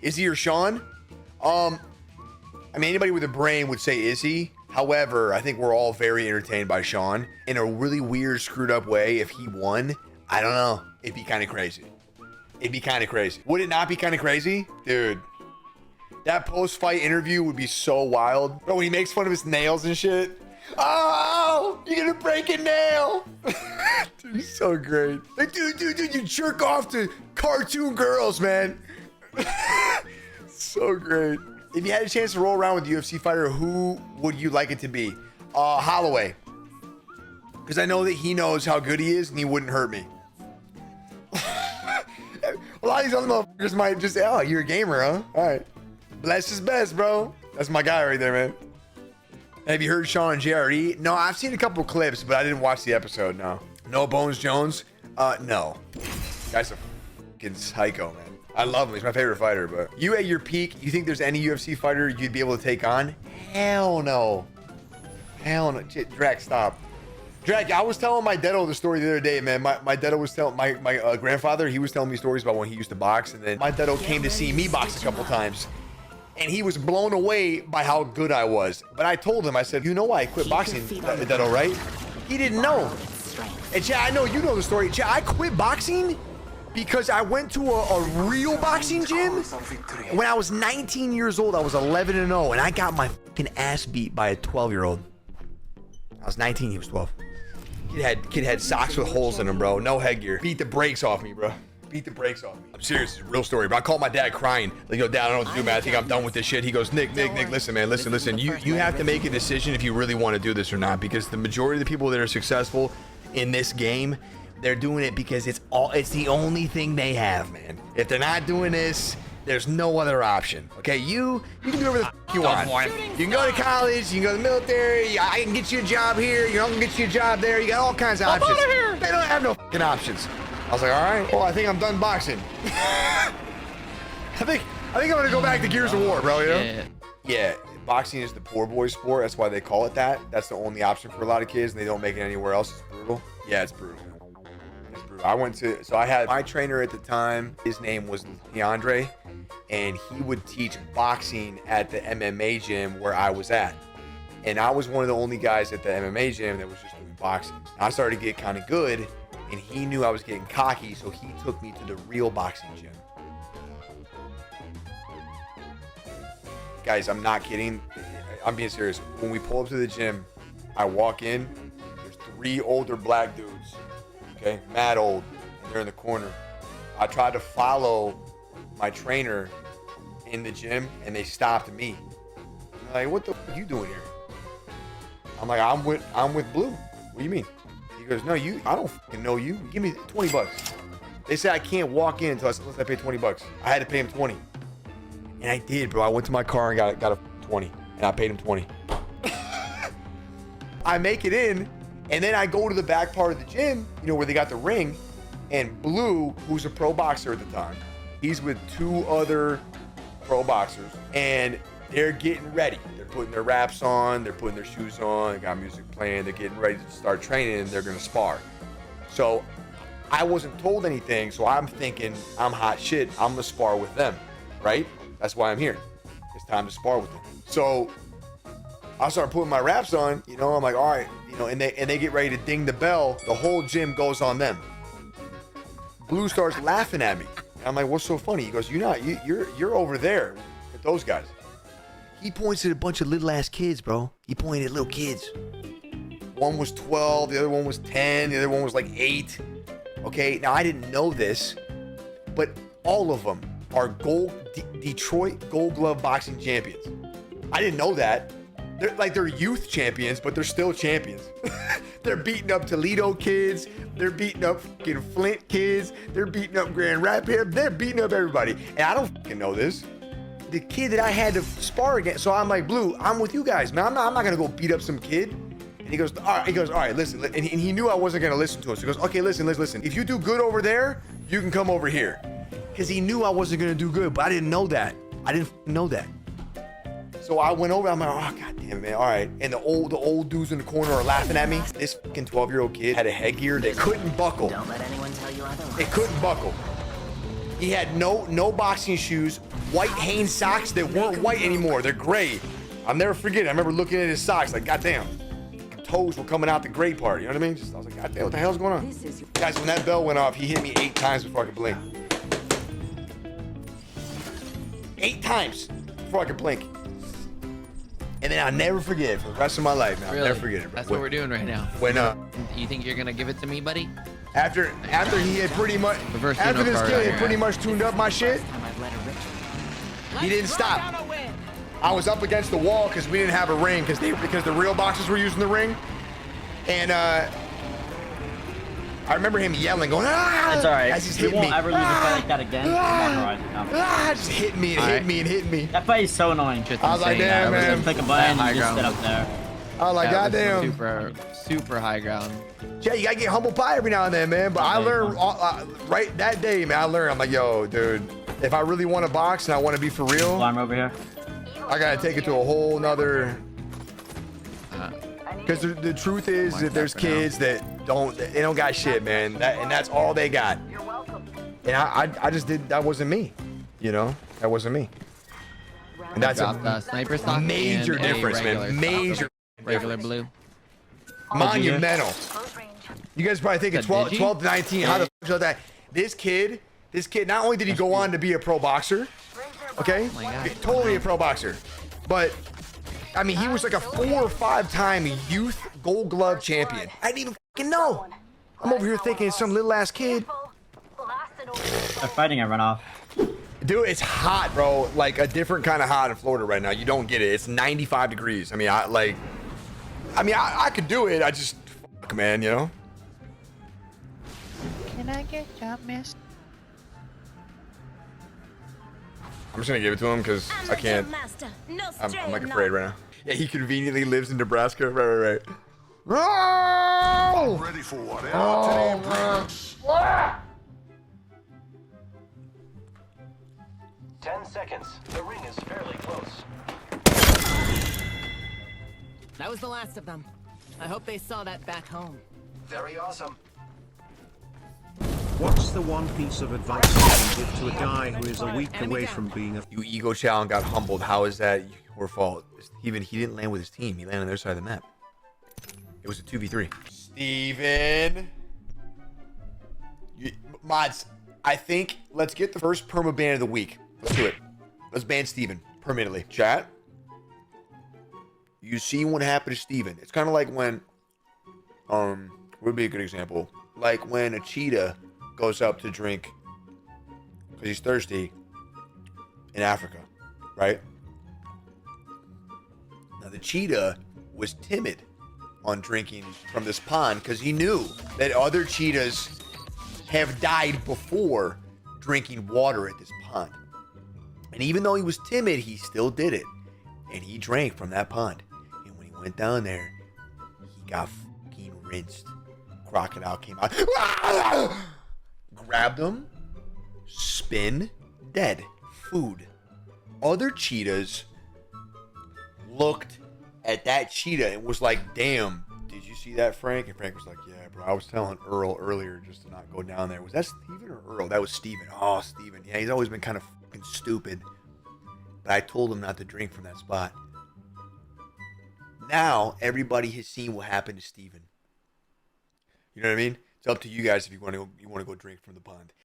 Izzy or Sean? I mean, anybody with a brain would say Izzy. However, I think we're all very entertained by Sean in a really weird, screwed up way. If he won, I don't know. It'd be kind of crazy. It'd be kind of crazy. Would it not be kind of crazy? Dude, that post-fight interview would be so wild. Bro, when he makes fun of his nails and shit. Oh, you're gonna break a nail. Dude, he's so great. Like, dude, you jerk off to cartoon girls, man. So great. If you had a chance to roll around with a UFC fighter, who would you like it to be? Holloway. Because I know that he knows how good he is and he wouldn't hurt me. A lot of these other motherfuckers might just say, oh, you're a gamer, huh? All right. Bless is best, bro. That's my guy right there, man. Have you heard Sean and JRE? No, I've seen a couple clips, but I didn't watch the episode, no. No Bones Jones? No. Guy's a fucking psycho, man. I love him. He's my favorite fighter, but you at your peak, you think there's any UFC fighter you'd be able to take on? Hell no. Hell no. Drac, stop. Drac, I was telling my dedo the story the other day, man. My dedo was telling my grandfather, he was telling me stories about when he used to box, and then my dedo came to see me box a couple times. And he was blown away by how good I was. But I told him, I said, you know why I quit boxing, dedo, right? He didn't know. And Chad, I know you know the story. Chad, I quit boxing because I went to a real boxing gym. When I was 19 years old, I was 11-0, and I got my fucking ass beat by a 12-year-old. I was 19, he was 12. Kid had socks with holes in them, bro. No headgear. Beat the brakes off me, bro. Beat the brakes off me. I'm serious, it's a real story. But I called my dad crying. Like, yo, Dad, I don't know what to do, man. I think I'm done with this shit. He goes, Nick, listen, man, listen. You have to make a decision if you really want to do this or not, because the majority of the people that are successful in this game, they're doing it because it's the only thing they have, man. If they're not doing this, there's no other option. Okay, you can do whatever the f you want. You can go to college, you can go to the military, I can get you a job here, your uncle can get you a job there, you got all kinds of options. They don't have no fucking options. I was like, all right, well, I think I'm done boxing. I think I'm gonna go back to Gears of War, bro, you know? Yeah, boxing is the poor boy sport, that's why they call it that. That's the only option for a lot of kids, and they don't make it anywhere else. It's brutal. Yeah, it's brutal. So I had my trainer at the time, his name was Leandre, and he would teach boxing at the MMA gym where I was at. And I was one of the only guys at the MMA gym that was just doing boxing. I started to get kind of good, and he knew I was getting cocky, so he took me to the real boxing gym. Guys, I'm not kidding. I'm being serious. When we pull up to the gym, I walk in, there's 3 older black dudes. Okay, mad old, and they're in the corner. I tried to follow my trainer in the gym, and they stopped me. They're like, what the f are you doing here? I'm like, I'm with Blue. What do you mean? He goes, no, I don't fucking know you. Give me 20 bucks. They said I can't walk in unless I pay 20 bucks. I had to pay him 20. And I did, bro. I went to my car and got a 20, and I paid him 20. I make it in. And then I go to the back part of the gym, you know, where they got the ring, and Blue, who's a pro boxer at the time, he's with 2 other pro boxers, and they're getting ready. They're putting their wraps on, they're putting their shoes on, they got music playing, they're getting ready to start training, and they're gonna spar. So I wasn't told anything, so I'm thinking I'm hot shit, I'm gonna spar with them, right? That's why I'm here. It's time to spar with them. So I start putting my wraps on, you know, I'm like, all right, you know, and they get ready to ding the bell. The whole gym goes on them. Blue starts laughing at me. And I'm like, what's so funny? He goes, you're over there with those guys. He points at a bunch of little ass kids, bro. He pointed at little kids. One was 12, the other one was 10, the other one was like 8. Okay, now I didn't know this, but all of them are Detroit Gold Glove boxing champions. I didn't know that. They're youth champions, but they're still champions. They're beating up Toledo kids. They're beating up fucking Flint kids. They're beating up Grand Rapids. They're beating up everybody. And I don't fucking know this. The kid that I had to spar against, so I'm like, Blue, I'm with you guys, man. I'm not gonna go beat up some kid. And he goes, all right, listen. And he knew I wasn't gonna listen to us. He goes, okay, listen. If you do good over there, you can come over here. Because he knew I wasn't gonna do good, but I didn't know that. I didn't know that. So I went over, I'm like, oh, god damn it, man, all right. And the old dudes in the corner are laughing at me. This fucking 12-year-old kid had a headgear that couldn't buckle. Don't let anyone tell you otherwise. It couldn't buckle. He had no boxing shoes, white Hanes socks that weren't white anymore. They're gray. I'll never forget it. I remember looking at his socks like, goddamn. Toes were coming out the gray part. You know what I mean? I was like, goddamn, what the hell's going on? Guys, when that bell went off, he hit me 8 times before I could blink. 8 times before I could blink. And then I'll never forget it for the rest of my life. Now. I'll never forget it, bro. That's what we're doing right now. When you think you're gonna give it to me, buddy? After he had pretty much after this kid had pretty much tuned up my shit, he didn't stop. I was up against the wall because we didn't have a ring because the real boxers were using the ring, and I remember him yelling, going, ah! It's alright. We won't ever lose a fight like that again. Just hit me and hit me and hit me. That fight is so annoying. I was like, damn, man. Click a button and you just sit up there. I was like, goddamn. Super high ground. Yeah, you gotta get humble pie every now and then, man. But I learned right that day, man. I learned. I'm like, yo, dude, if I really want to box and I want to be for real, Alarm over here. I gotta take it to a whole nother. Because the truth is that there's kids that don't got shit, man. And that's all they got. And I just did. That wasn't me. You know, that wasn't me. And that's a sniper stock major difference, man. Major. Regular blue. Monumental. You guys probably thinking 12 to 19. How the fuck is that? This kid, not only did he go on to be a pro boxer, okay, totally a pro boxer, but I mean, he was like a 4 or 5 time youth Gold Glove champion. I didn't even fucking know. I'm over here thinking it's some little ass kid. They're fighting at runoff. Dude, it's hot, bro. Like a different kind of hot in Florida right now. You don't get it. It's 95 degrees. I mean, I could do it. I just, fuck, man, you know. Can I get jump, miss? I'm just gonna give it to him because I can't. I'm like afraid right now. Yeah, he conveniently lives in Nebraska. Right. Oh! Ready for whatever today brings. 10 seconds. The ring is fairly close. That was the last of them. I hope they saw that back home. Very awesome. What's the one piece of advice you can give to a guy who is a week away from being a... You ego chow and got humbled. How is that your fault? Even he didn't land with his team. He landed on their side of the map. It was a 2v3. Steven. Mods, I think let's get the first perma ban of the week. Let's do it. Let's ban Steven permanently. Chat. You see what happened to Steven. It's kind of like when, would be a good example. Like when a cheetah goes up to drink because he's thirsty in Africa, right? Now the cheetah was timid on drinking from this pond because he knew that other cheetahs have died before drinking water at this pond. And even though he was timid, he still did it. And he drank from that pond. And when he went down there, he got fucking rinsed. Crocodile came out, grabbed him, spin, dead, food. Other cheetahs looked at that cheetah and was like, damn, did you see that, Frank? And Frank was like, yeah, bro, I was telling Earl earlier just to not go down there. Was that Steven or Earl? That was Steven. Oh, Steven. Yeah, he's always been kind of fucking stupid. But I told him not to drink from that spot. Now, everybody has seen what happened to Steven. You know what I mean? It's up to you guys if you want to go drink from the pond.